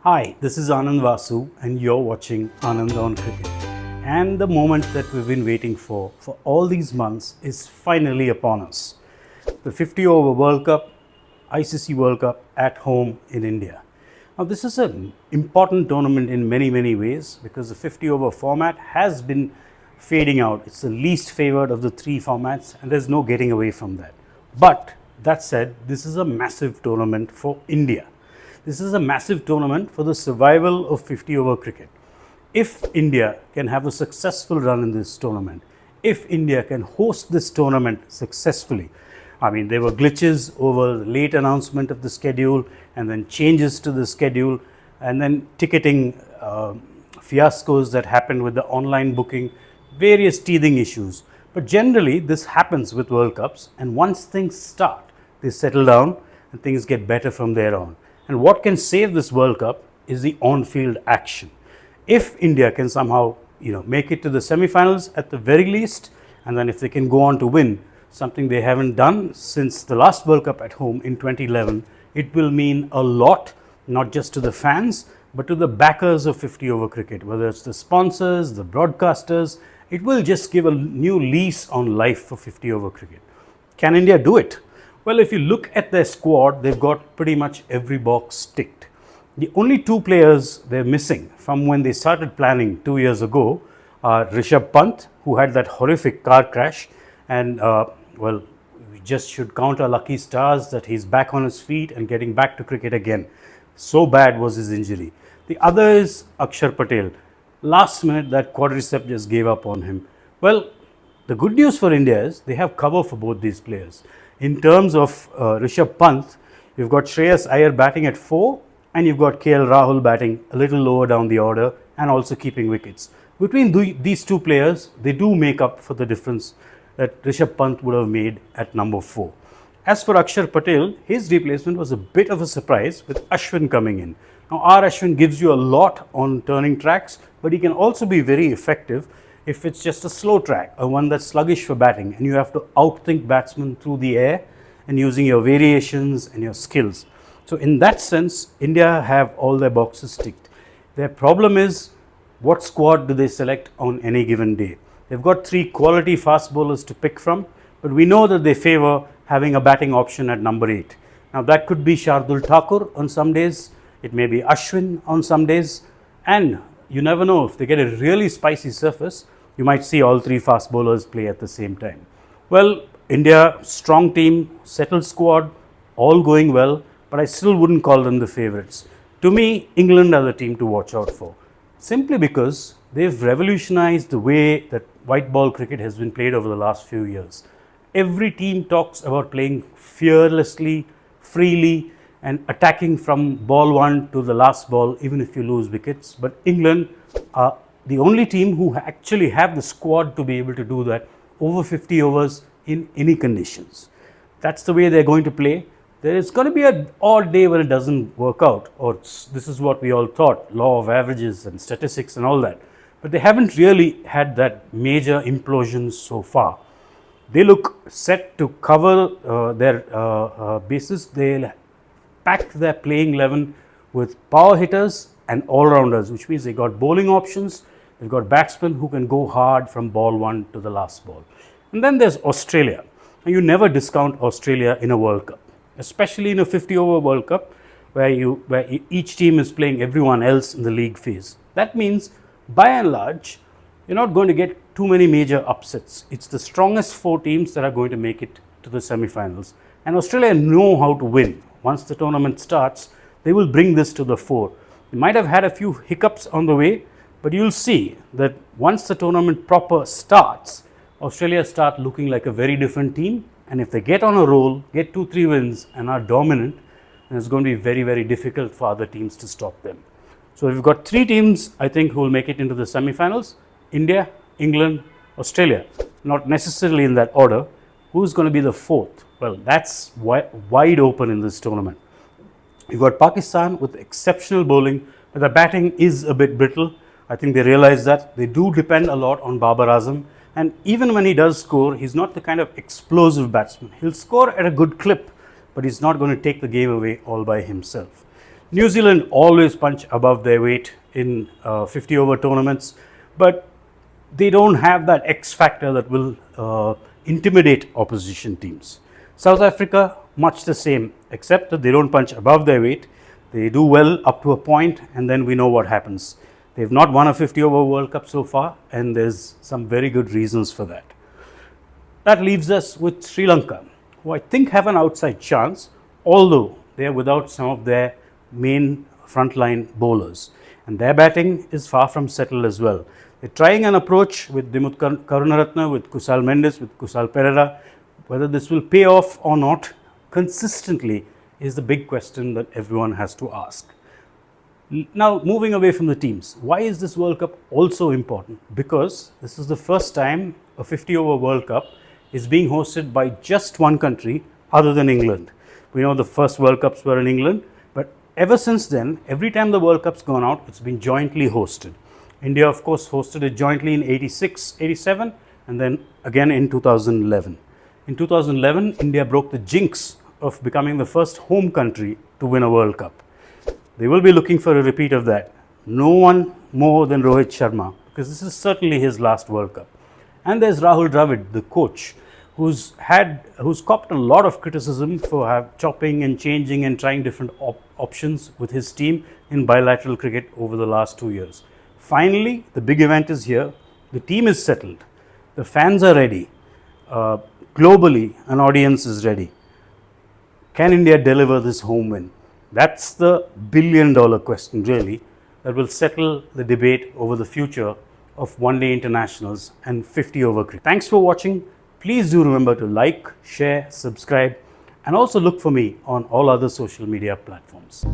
Hi, this is Anand Vasu, and you're watching Anand on Cricket. And the moment that we've been waiting for all these months is finally upon us. The 50 over World Cup, ICC World Cup at home in India. Now, this is an important tournament in many ways because the 50 over format has been fading out. It's the least favored of the three formats, and there's no getting away from that. But that said, this is a massive tournament for India. This is a massive tournament for the survival of 50 over cricket. If India can have a successful run in this tournament, if India can host this tournament successfully, I mean, there were glitches over the late announcement of the schedule and then changes to the schedule and then ticketing fiascos that happened with the online booking, various teething issues. But generally, this happens with World Cups, and once things start, they settle down and things get better from there on. And what can save this World Cup is the on-field action. If India can somehow make it to the semifinals at the very least, and then if they can go on to win, something they haven't done since the last World Cup at home in 2011, it will mean a lot, not just to the fans, but to the backers of 50 over cricket, whether it's the sponsors, the broadcasters. It will just give a new lease on life for 50 over cricket. Can India do it? Well, if you look at their squad, they've got pretty much every box ticked. The only two players they're missing from when they started planning 2 years ago are Rishabh Pant, who had that horrific car crash, and we just should count our lucky stars that he's back on his feet and getting back to cricket again. So bad was his injury. The other is Akshar Patel. Last minute, that quadricep just gave up on him. Well, the good news for India is they have cover for both these players. In terms of Rishabh Pant, you've got Shreyas Iyer batting at 4 and you've got KL Rahul batting a little lower down the order and also keeping wickets. Between these two players, they do make up for the difference that Rishabh Pant would have made at number 4. As for Akshar Patel, his replacement was a bit of a surprise with Ashwin coming in. Now, our Ashwin gives you a lot on turning tracks, but he can also be very effective if it's just a slow track, or one that's sluggish for batting, and you have to outthink batsmen through the air and using your variations and your skills. So in that sense, India have all their boxes ticked. Their problem is, what squad do they select on any given day? They've got 3 quality fast bowlers to pick from, but we know that they favour having a batting option at number 8. Now that could be Shardul Thakur on some days, it may be Ashwin on some days, and you never know, if they get a really spicy surface, you might see all 3 fast bowlers play at the same time. Well, India, strong team, settled squad, all going well, but I still wouldn't call them the favourites. To me, England are the team to watch out for, simply because they've revolutionized the way that white ball cricket has been played over the last few years. Every team talks about playing fearlessly, freely, and attacking from ball 1 to the last ball, even if you lose wickets. But England are the only team who actually have the squad to be able to do that over 50 overs in any conditions. That's the way they're going to play. There is going to be an odd day when it doesn't work out, or this is what we all thought, law of averages and statistics and all that. But they haven't really had that major implosions so far. They look set to cover their bases. They'll pack their playing 11 with power hitters and all-rounders, which means they got bowling options. They've got batsmen who can go hard from ball 1 to the last ball. And then there's Australia. And you never discount Australia in a World Cup, especially in a 50 over World Cup where each team is playing everyone else in the league phase. That means, by and large, you're not going to get too many major upsets. It's the strongest 4 teams that are going to make it to the semifinals. And Australia know how to win. Once the tournament starts, they will bring this to the fore. They might have had a few hiccups on the way, but you'll see that once the tournament proper starts, Australia start looking like a very different team. And if they get on a roll, get 2-3 wins and are dominant, then it's going to be very difficult for other teams to stop them. So we've got 3 teams, I think, who will make it into the semifinals: India, England, Australia. Not necessarily in that order. Who's going to be the 4th? Well, that's wide open in this tournament. You've got Pakistan with exceptional bowling, but the batting is a bit brittle. I think they realize that. They do depend a lot on Babar Azam, and even when he does score, he's not the kind of explosive batsman. He'll score at a good clip, but he's not going to take the game away all by himself. New Zealand always punch above their weight in 50 over tournaments, but they don't have that X factor that will intimidate opposition teams. South Africa, much the same, except that they don't punch above their weight. They do well up to a point, and then we know what happens. They've not won a 50 over World Cup so far, and there's some very good reasons for that. That leaves us with Sri Lanka, who I think have an outside chance, although they are without some of their main frontline bowlers. And their batting is far from settled as well. They're trying an approach with Dimuth Karunaratne, with Kusal Mendes, with Kusal Perera. Whether this will pay off or not consistently is the big question that everyone has to ask. Now, moving away from the teams, why is this World Cup also important? Because this is the first time a 50 over World Cup is being hosted by just one country other than England. We know the first World Cups were in England, but ever since then, every time the World Cup's gone out, it's been jointly hosted. India, of course, hosted it jointly in 86, 87, and then again in 2011. In 2011, India broke the jinx of becoming the first home country to win a World Cup. They will be looking for a repeat of that. No one more than Rohit Sharma, because this is certainly his last World Cup. And there's Rahul Dravid, the coach, who's copped a lot of criticism for chopping and changing and trying different options with his team in bilateral cricket over the last 2 years. Finally, the big event is here. The team is settled. The fans are ready. Globally, an audience is ready. Can India deliver this home win? That's the billion-dollar question, really, that will settle the debate over the future of one-day internationals and 50 over cricket. Thanks for watching. Please do remember to like, share, subscribe, and also look for me on all other social media platforms.